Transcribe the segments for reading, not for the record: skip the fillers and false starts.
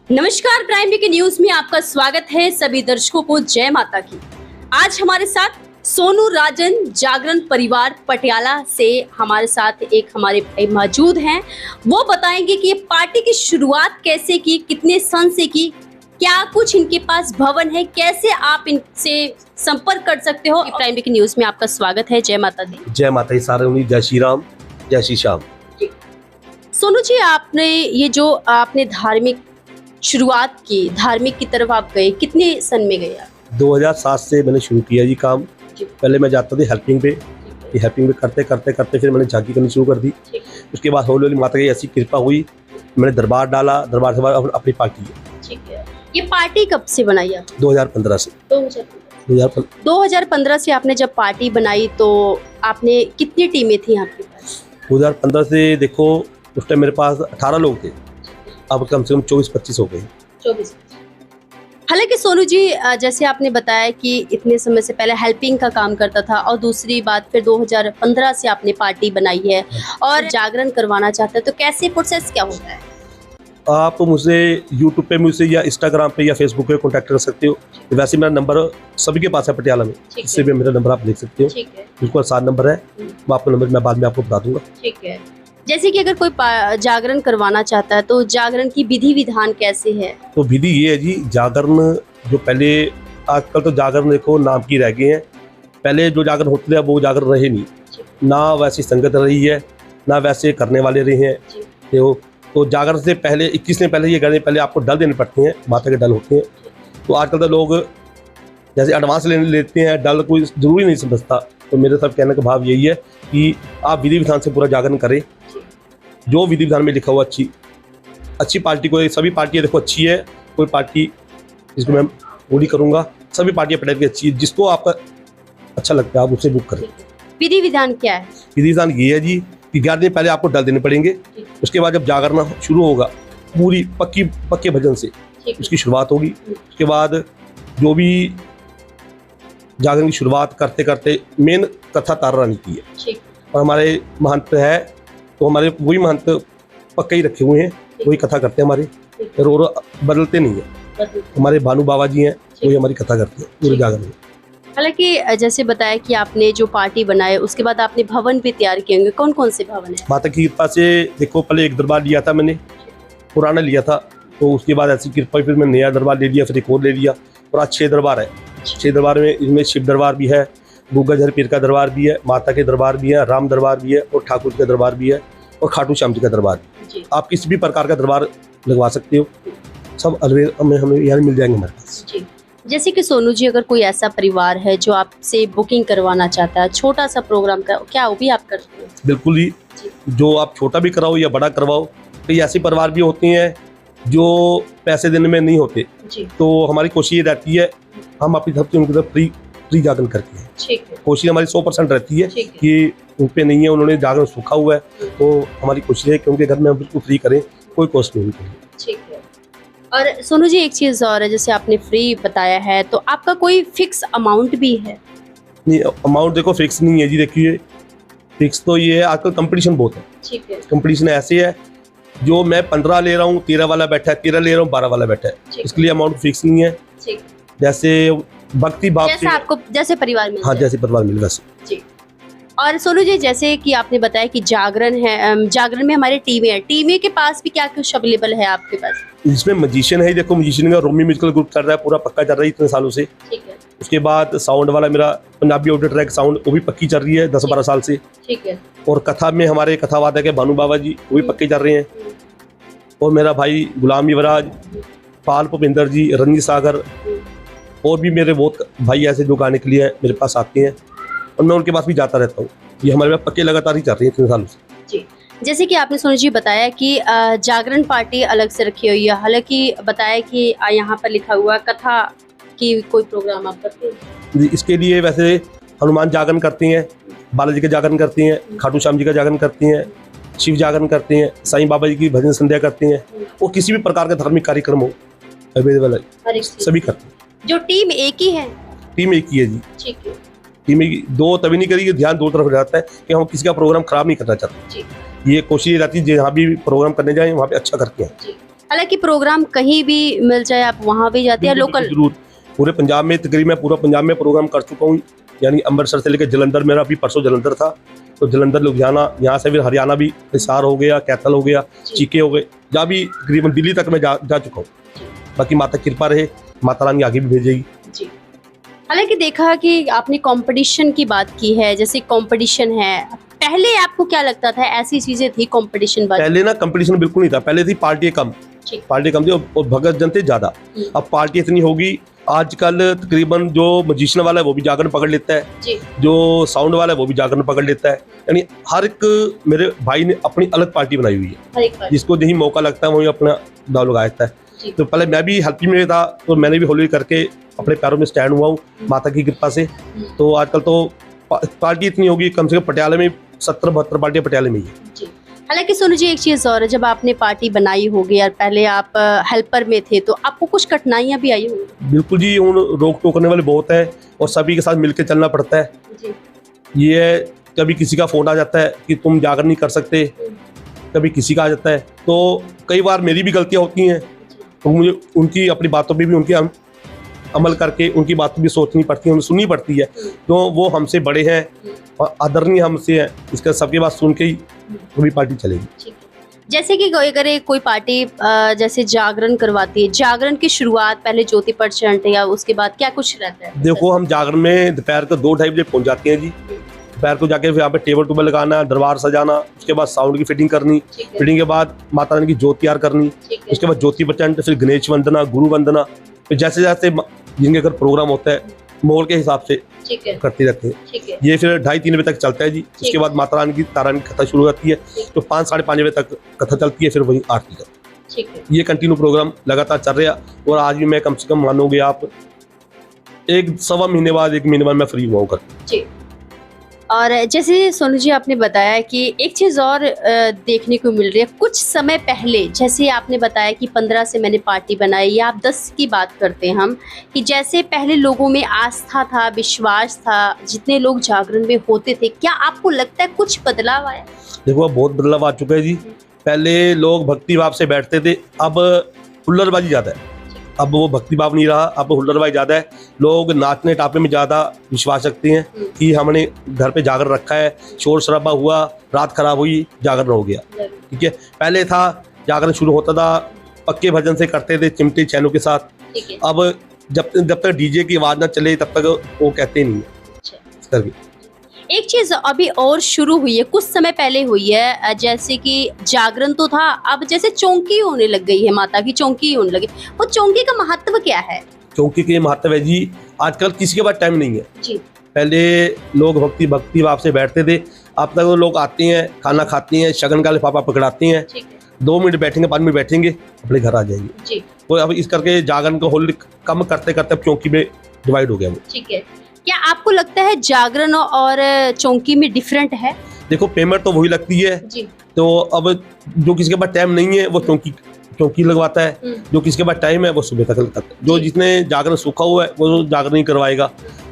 नमस्कार, prime day के news में आपका स्वागत है। सभी दर्शकों को जय माता की। आज हमारे साथ सोनू राजन जागरण परिवार पटियाला से हमारे साथ एक हमारे भाई मौजूद हैं। वो बताएंगे कि ये पार्टी की शुरुआत कैसे की, कितने सन से की, क्या कुछ इनके पास भवन है, कैसे आप इनसे संपर्क कर सकते हो। प्राइम डे के न्यूज में आपका स्वागत है। जय माता दी। जय माता दी सारे उन्हीं, जय श्री राम, जय श्री श्याम। सोनू जी, आपने ये जो आपने धार्मिक शुरुआत की, धार्मिक की तरफ आप गए, कितने सन में गए आप? 2007 से मैंने शुरू किया जी काम। पहले मैं जाता था हेल्पिंग पे, ये हेल्पिंग पे करते करते करते फिर मैंने झांकी करनी शुरू कर दी। उसके बाद हौली हौली माता की ऐसी कृपा हुई, मैंने दरबार डाला, दरबार से बाद अपनी पार्टी है। ठीक है। ये पार्टी कब से बनाई आप? 2015 से। 2015 से आपने जब पार्टी बनाई तो आपने कितनी टीमें थी आपके पास? 2015 से देखो, उस टाइम मेरे पास 18 लोग थे, अब कम से कम 24-25 हो गए। 24। हालांकि सोनू जी, जैसे आपने बताया कि इतने समय से पहले हेल्पिंग का काम करता था और दूसरी बात फिर 2015 से आपने पार्टी बनाई है और जागरण करवाना चाहते हैं, तो कैसे प्रोसेस क्या होता है? आप मुझसे यूट्यूब पे मुझसे या इंस्टाग्राम पे या फेसबुक पे कांटेक्ट कर सकते हो। वैसे मेरा नंबर सभी के पास है पटियाला में, इससे भी मेरा नंबर आप लिख सकते हो। बिल्कुल आसान नंबर है, मैं आपका नंबर मैं बाद में आपको बता दूंगा। ठीक है। जैसे कि अगर कोई जागरण करवाना चाहता है तो जागरण की विधि विधान कैसे है? तो विधि ये है जी, जागरण जो पहले, आजकल तो जागरण देखो नाम की रह गए हैं, पहले जो जागरण होते थे वो जागरण रहे नहीं, ना वैसी संगत रही है, ना वैसे करने वाले रहे हैं। तो जागरण से पहले 21 दिन पहले ये करने, पहले आपको डल देने पड़ते हैं, माता के डल होते हैं। तो आजकल तो लोग जैसे एडवांस लेते हैं, डल कोई जरूरी नहीं समझता। तो मेरे सब कहने का भाव यही है कि आप विधि विधान से पूरा जागरण करें, जो विधि विधान में लिखा हुआ। अच्छी पार्टी, कोई सभी पार्टियाँ देखो अच्छी है, कोई पार्टी जिसको मैं पूरी करूँगा, सभी पार्टियाँ पटेल की अच्छी है, जिसको आपका अच्छा लगता है आप उससे बुक करें। विधि विधान क्या है? विधि विधान ये है जी कि 11 दिन पहले आपको डल देने पड़ेंगे। उसके बाद जब जागरण शुरू होगा, पूरी पक्के भजन से उसकी शुरुआत होगी। उसके बाद जो भी जागरण की शुरुआत करते करते मेन कथा तारा रानी की है, और हमारे महंत है तो हमारे वही महंत पक्के ही रखे हुए हैं, वही कथा करते हैं हमारे, रो बदलते नहीं है। हमारे भानु बाबा जी हैं, वही हमारी कथा करते हैं पूरे जागरण में। हालांकि जैसे बताया कि आपने जो पार्टी बनाए उसके बाद आपने भवन भी तैयार किए होंगे, कौन कौन से भवन है? माता की कृपा से देखो, पहले एक दरबार लिया था मैंने, पुराना लिया था, तो उसके बाद ऐसी कृपा फिर मैं नया दरबार ले लिया, फिर एक और ले लिया, और आज 6 दरबार है। 6 दरबार में इनमें शिव दरबार भी है, गुग्गा झर पीर का दरबार भी है, माता के दरबार भी है, राम दरबार भी है, और ठाकुर का दरबार भी है, और खाटू श्याम जी का दरबार भी। आप किसी भी प्रकार का दरबार लगवा सकते हो, सब अलवेर हमें यहाँ मिल जाएंगे हमारे पास। जैसे कि सोनू जी, अगर कोई ऐसा परिवार है जो आपसे बुकिंग करवाना चाहता है, छोटा सा प्रोग्राम का, क्या वो भी आप करते हैं? बिल्कुल ही, जो आप छोटा भी कराओ या बड़ा करवाओ। कई ऐसे परिवार भी होते हैं जो पैसे देने में नहीं होते, तो हमारी कोशिश ये रहती है, हम अपनी तरफ से उनकी तरफ फ्री जागरण करते हैं। कोशिश हमारी 100% रहती है कि उन पे नहीं है, उन्होंने जागरण सूखा हुआ है, तो हमारी कोशिश है कि उनके घर में हम बिल्कुल फ्री करें, कोई कॉस्ट नहीं उनके। ठीक है। और सोनू जी, एक चीज और है, जैसे आपने फ्री बताया है तो आपका कोई फिक्स अमाउंट भी है? नहीं, अमाउंट देखो फिक्स नहीं है जी। देखिए, फिक्स तो ये है, आजकल कंपटीशन बहुत है। ठीक है। कंपटीशन ऐसे है, जो मैं 15 ले रहा हूँ, 13 वाला बैठा है, 13 ले रहा हूँ, 12 वाला बैठा है, इसके लिए अमाउंट फिक्स नहीं है। जैसे भक्ति भाव से, आपको जैसे परिवार में, हाँ जैसे परिवार मिले वैसे। और सोनू जी, जैसे कि आपने बताया कि जागरण है, जागरण में हमारे टीमें है, टीमें के पास भी क्या कुछ अवेलेबल है आपके पास? इसमें म्यूजिशियन है, देखो म्यूजिशियन का रोमी म्यूजिकल ग्रुप चल रहा है, पूरा पक्का चल रहा है इतने सालों से। ठीक है। उसके बाद साउंड वाला मेरा पंजाबी ऑडियो ट्रैक साउंड, वो भी पक्की चल रही है 10-12 साल से। ठीक है। और कथा में हमारे कथावादक है भानु बाबा जी, वो भी पक्के चल रहे हैं। और मेरा भाई गुलाम युवराज, पाल भूपिंदर जी, रंजीत सागर, और भी मेरे बहुत भाई ऐसे जो गाने के लिए मेरे पास आते हैं, और मैं उनके पास भी जाता रहता हूँ। ये हमारे पास पक्के लगातार ही चल रही है 3 सालों से। जैसे कि आपने सोनू जी बताया कि जागरण पार्टी अलग से रखी हुई है, हालांकि बताया कि यहाँ पर लिखा हुआ कथा की कोई प्रोग्राम आप करते हैं? इसके लिए वैसे हनुमान जागरण करते हैं, बालाजी का जागरण करते हैं, खाटू श्याम जी का जागरण करते हैं, शिव जागरण करते हैं, साईं बाबा जी की भजन संध्या करते हैं, और किसी भी प्रकार का धार्मिक कार्यक्रम हो अवेलेबल है, सभी करते हैं। जो टीम एक ही है? टीम एक ही है जी। ठीक है। टीम दो तभी नहीं करी, ध्यान दो तरफ रहता है कि हम किसी का प्रोग्राम खराब नहीं करना चाहते। ये कोशिश रहती है जहाँ भी प्रोग्राम करने जाए वहाँ पे अच्छा करके आए। हालांकि प्रोग्राम कहीं भी मिल जाए आप वहाँ भी जाते हैं, लोकल? जरूर, पूरे पंजाब में तकरीबन मैं पूरा पंजाब में प्रोग्राम कर चुका हूँ, यानी अमृतसर से लेकर जलंधर, मेरा अभी परसों जलंधर था, तो जलंधर लुधियाना, यहाँ से फिर हरियाणा भी, हिसार हो गया, कैथल हो गया, चीके हो गए, जहाँ भी तकरीबन दिल्ली तक मैं जा चुका हूँ। बाकी माता कृपा रहे, माता रानी आगे भी भेजेगी जी। हालांकि देखा कि आपने कंपटीशन की बात की है, जैसे कंपटीशन है, पहले आपको क्या लगता था ऐसी चीजें थी कंपटीशन? पहले ना कंपटीशन बिल्कुल नहीं था, पहले थी पार्टी कम थी और भगत जन थे ज्यादा। अब पार्टी इतनी होगी, आजकल तकरीबन जो मजिशियन वाला है वो भी जागरण पकड़ लेता है जी। जो साउंड वाला है वो भी जागरण पकड़ लेता है, यानी हर एक मेरे भाई ने अपनी अलग पार्टी बनाई हुई है, जिसको यही मौका लगता है वही अपना दाव लगा देता है। तो पहले मैं भी हेल्पिंग में था, तो मैंने भी हौली करके अपने पैरों में स्टैंड हुआ हूँ माता की कृपा से। तो आजकल तो पार्टी इतनी होगी, कम से कम पटियाला में 70-72 पार्टियां पटियाले में ही है। हालांकि सोनू जी एक चीज़ और है, जब आपने पार्टी बनाई होगी और पहले आप हेल्पर में थे, तो आपको कुछ कठिनाइयां भी आई होंगी? बिल्कुल जी, रोक टोकने वाले बहुत है और सभी के साथ मिलकर चलना पड़ता है जी। ये है, कभी किसी का फोन आ जाता है कि तुम जागरण नहीं कर सकते, कभी किसी का आ जाता है, तो कई बार मेरी भी गलतियां होती हैं, तो मुझे उनकी अपनी बातों पर भी उनकी अमल करके उनकी बात भी सोचनी पड़ती है, उन्हें सुननी पड़ती है, तो वो हमसे बड़े हैं और आदरणीय हमसे हैं, इसका सबकी बात सुन के ही पूरी पार्टी चलेगी। जैसे कि अगर कोई पार्टी जैसे जागरण करवाती है, जागरण की शुरुआत पहले ज्योति प्रचंड या उसके बाद क्या कुछ रहता है? देखो, हम जागरण में दोपहर को 2-2:30 बजे पहुंच जाते हैं जी। दोपहर को जाके फिर यहाँ पे टेबल टूबल लगाना, दरबार सजाना, उसके बाद साउंड की फिटिंग करनी, फिटिंग के बाद माता रानी की ज्योति तैयार करनी, उसके बाद ज्योति प्रचंड, फिर गणेश वंदना, गुरु वंदना, फिर जैसे जैसे जिनके अगर प्रोग्राम होता है माहौल के हिसाब से करते रहते हैं। ये फिर 2:30-3 बजे तक चलता है जी। उसके बाद माता रानी की तारानी की कथा शुरू हो जाती है, तो 5-5:30 बजे तक कथा चलती है, फिर वही आरती करती है। ये कंटिन्यू प्रोग्राम लगातार चल रहा है और आज भी मैं कम से कम मानोगे आप 1-1.25 महीने बाद 1 महीने बाद मैं फ्री हुआ हूँ। और जैसे सोनू जी आपने बताया कि एक चीज़ और देखने को मिल रही है, कुछ समय पहले जैसे आपने बताया कि 15 से मैंने पार्टी बनाई, या आप 10 की बात करते हैं हम, कि जैसे पहले लोगों में आस्था था, विश्वास था, जितने लोग जागरण में होते थे, क्या आपको लगता है कुछ बदलाव आया? देखो, बहुत बदलाव आ चुका है जी। पहले लोग भक्ति भाव से बैठते थे, अब हुल्लड़बाजी ज़्यादा है, अब वो भक्ति भाव नहीं रहा, अब हुल्लड़बाजी ज़्यादा है। लोग नाचने टापे में ज़्यादा विश्वास रखते हैं कि हमने घर पे जागरण रखा है, शोर शराबा हुआ, रात खराब हुई, जागरण हो गया, ठीक है। पहले था जागरण शुरू होता था पक्के भजन से करते थे, चिमटे छैनों के साथ। अब जब तक डीजे की आवाज़ ना चले तब तक वो कहते नहीं है। एक चीज अभी और शुरू हुई है, कुछ समय पहले हुई है, जैसे कि जागरण तो था, अब जैसे चौकी होने लग गई है, माता की चौकी होने लगी। वो चौकी का महत्व क्या है? चौकी के महत्व है जी, आजकल किसी के पास टाइम नहीं है जी। पहले लोग भक्ति भाव से बैठते थे, अब तक वो लोग आते हैं, खाना खाते हैं, शगन का लिफाफा पकड़ाते हैं, 2 मिनट बैठेंगे, 5 मिनट बैठेंगे, अपने घर आ जाएंगे। तो अब इस करके जागरण को होल्ड कम करते करते चौकी में डिवाइड हो गया वो। ठीक है, क्या आपको लगता है जागरण और चौकी में डिफरेंट है? देखो, पेमेंट तो वही लगती है जी। तो अब जो किसी के पास टाइम नहीं है वो चौकी लगवाता है, जो किसी के पास टाइम है वो सुबह तक लगता है। जो जिसने जागरण सूखा हुआ है वो जागरण नहीं करवाएगा,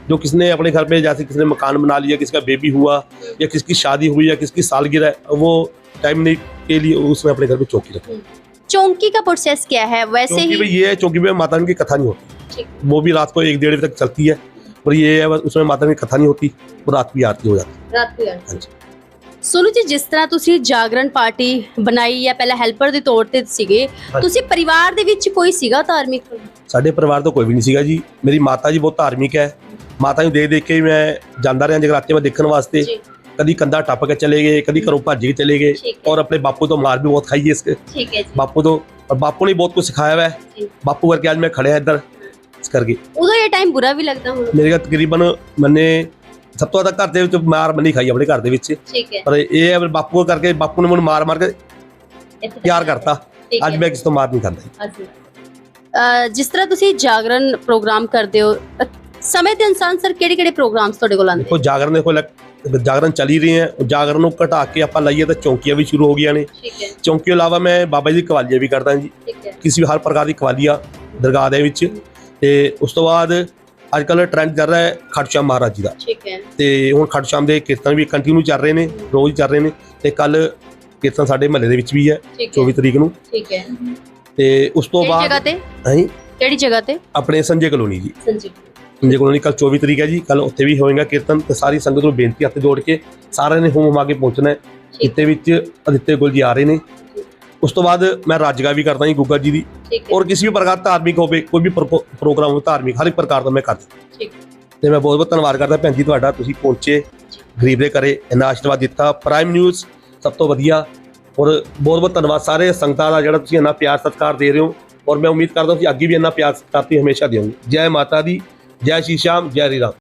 जो किसने अपने घर पे, जैसे किसने मकान बना लिया, किसका बेबी हुआ या किसकी शादी हुई या किसकी सालगिरह है, वो टाइम नहीं के लिए उसने अपने घर पे चौकी रखी। चौकी का प्रोसेस क्या है? वैसे ही ये है, चौकी में माता की कथा नहीं होती, वो भी रात को 1-1:30 बजे तक चलती है, और ये है उसमें माता की कथा नहीं होती, वो रात की आरती हो जाती है। सोनू जी, जिस ਤਰ੍ਹਾਂ ਤੁਸੀਂ ਜਾਗਰਣ ਪਾਰਟੀ ਬਣਾਈ ਜਾਂ ਪਹਿਲਾਂ ਹੈਲਪਰ ਦੇ ਤੌਰ ਤੇ ਸੀਗੇ, ਤੁਸੀਂ ਪਰਿਵਾਰ ਦੇ ਵਿੱਚ ਕੋਈ ਸੀਗਾ ਧਾਰਮਿਕ? ਸਾਡੇ ਪਰਿਵਾਰ ਤੋਂ ਕੋਈ ਵੀ ਨਹੀਂ ਸੀਗਾ ਜੀ। ਮੇਰੀ ਮਾਤਾ ਜੀ ਬਹੁਤ ਧਾਰਮਿਕ ਹੈ, ਮਾਤਾ ਨੂੰ ਦੇਖ ਕੇ ਮੈਂ ਜਾਂਦਾ ਰਿਹਾ ਜਗਰਾਤੇ में देखने वास्ते। कभी कंधा टप के चले गए, कभी घरों भज के चले गए, और अपने बापू तो मार भी बहुत खाई है इसके। बापू ने बहुत कुछ सिखाया हुआ है, बापू करके आज मैं खड़े हैं इधर इस करके। उधर ये टाइम बुरा भी लगता होगा मेरे तकरीबन मैंने सब तो ज्यादा घर ਦੇ मार नहीं खाई अपने घर ਦੇ ਵਿੱਚ, पर ये है बापू करके, बापू ने मुझे मार के प्यार करता, आज मैं किसी तो मार नहीं खाता। जिस तरह ਤੁਸੀਂ ਜਾਗਰਣ ਪ੍ਰੋਗਰਾਮ ਕਰਦੇ ਹੋ, ਸਮੇਂ ਦੇ ਅਨੁਸਾਰ ਸਰ ਕਿਹੜੇ ਪ੍ਰੋਗਰਾਮਸ ਤੁਹਾਡੇ ਕੋਲ ਆਉਂਦੇ? ਦੇਖੋ, ਜਾਗਰਣ ਦੇਖੋ ਜਾਗਰਣ ਚੱਲ ਹੀ ਰਹੇ हैं, ਜਾਗਰਣ ਨੂੰ ਘਟਾ ਕੇ ਆਪਾਂ ਲਾਈਏ ਤਾਂ ਚੌਂਕੀਆਂ ਵੀ ਸ਼ੁਰੂ ਹੋ ਗਈਆਂ ਨੇ। ਚੌਂਕੀ ਤੋਂ ਇਲਾਵਾ ਮੈਂ ਬਾਬਾ ਜੀ ਦੀ ਕਵਾਲੀਆਂ ਵੀ ਕਰਦਾ ਜੀ, ਕਿਸੇ ਵੀ ਹਰ ਪ੍ਰਕਾਰ ਦੀ ਕਵਾਲੀਆਂ ਦਰਗਾਹ ਦੇ ਵਿੱਚ। ਤੇ ਉਸ ਤੋਂ ਬਾਅਦ ਅੱਜ ਕੱਲ੍ਹ ਟ੍ਰੈਂਡ ਚੱਲ ਰਿਹਾ ਹੈ ਖਾਟੂ ਸ਼ਾਮ ਮਹਾਰਾਜ ਜੀ ਦਾ, ਤੇ ਹੁਣ ਖਾਟੂ ਸ਼ਾਮ ਦੇ ਕੀਰਤਨ ਵੀ ਕੰਟੀਨਿਊ ਚੱਲ ਰਹੇ ਨੇ, ਰੋਜ਼ ਚੱਲ ਰਹੇ ਨੇ। ਤੇ ਕੱਲ ਕੀਰਤਨ ਸਾਡੇ ਮਹੱਲੇ ਦੇ ਵਿੱਚ ਵੀ ਹੈ 24 ਤਰੀਕ ਨੂੰ। ਤੇ ਉਸ ਤੋਂ ਕਿਹੜੀ ਜਗ੍ਹਾ ਬਾਅਦ ਤੇ ਹਾਂਜੀ ਕਿਹੜੀ ਜਗ੍ਹਾ ਤੇ ਆਪਣੇ ਸੰਜੇ ਕਲੋਨੀ ਜੀ, ਸੰਜੀਵ ਸੰਜੇ ਕਲੋਨੀ ਕੱਲ 24 ਤਰੀਕ ਹੈ ਜੀ, ਕੱਲ ਉੱਥੇ ਵੀ ਹੋਏਗਾ ਕੀਰਤਨ ਤੇ ਸਾਰੀ ਸੰਗਤ ਨੂੰ ਬੇਨਤੀ ਹੱਥ ਜੋੜ ਕੇ ਸਾਰਿਆਂ ਨੇ ਹੋਮ ਹਮਾ ਕੇ ਪਹੁੰਚਣਾ ਹੈ। ਕਿਤੇ ਵਿੱਚ ਅਦਿੱਤੇ ਗੁਲ ਜੀ ਆ ਰਹੇ ਨੇ। ਉਸ ਤੋਂ ਬਾਅਦ ਮੈਂ ਰਾਜਗਾ ਵੀ ਕਰਦਾ ਜੀ ਗੁੱਗਾ ਜੀ ਦੀ, ਠੀਕ ਹੈ ਔਰ ਕਿਸੇ ਵੀ ਪ੍ਰਕਾਰ ਧਾਰਮਿਕ ਹੋਵੇ, ਕੋਈ ਵੀ ਪ੍ਰੋਗਰਾਮ ਹੋਵੇ ਧਾਰਮਿਕ, ਹਰ ਇੱਕ ਪ੍ਰਕਾਰ ਦਾ ਮੈਂ ਕਰਦਾ। ਠੀਕ ਤੇ ਮੈਂ ਬਹੁਤ ਬਹੁਤ ਧੰਨਵਾਦ ਕਰਦਾ ਭੈਣ ਜੀ ਤੁਹਾਡਾ, ਤੁਸੀਂ ਪਹੁੰਚੇ, ਗਰੀਬ ਦੇ ਘਰੇ ਇੰਨਾ ਆਸ਼ੀਰਵਾਦ ਦਿੱਤਾ। ਪ੍ਰਾਈਮ ਨਿਊਜ਼ ਸਭ ਤੋਂ ਵਧੀਆ, ਔਰ ਬਹੁਤ ਬਹੁਤ ਧੰਨਵਾਦ ਸਾਰੇ ਸੰਗਤਾਂ ਦਾ ਜਿਹੜਾ ਤੁਸੀਂ ਇੰਨਾ ਪਿਆਰ ਸਤਿਕਾਰ ਦੇ ਰਹੇ ਹੋ, ਔਰ ਮੈਂ ਉਮੀਦ ਕਰਦਾ ਤੁਸੀਂ ਅੱਗੇ ਵੀ ਇੰਨਾ ਪਿਆਰ ਸਤਿਕਾਰ ਤੁਸੀਂ ਹਮੇਸ਼ਾ ਦਿਓਗੇ। ਜੈ ਮਾਤਾ ਦੀ, ਜੈ ਸ਼੍ਰੀ ਸ਼ਾਮ, ਜੈ ਹਰੀ ਰਾਮ।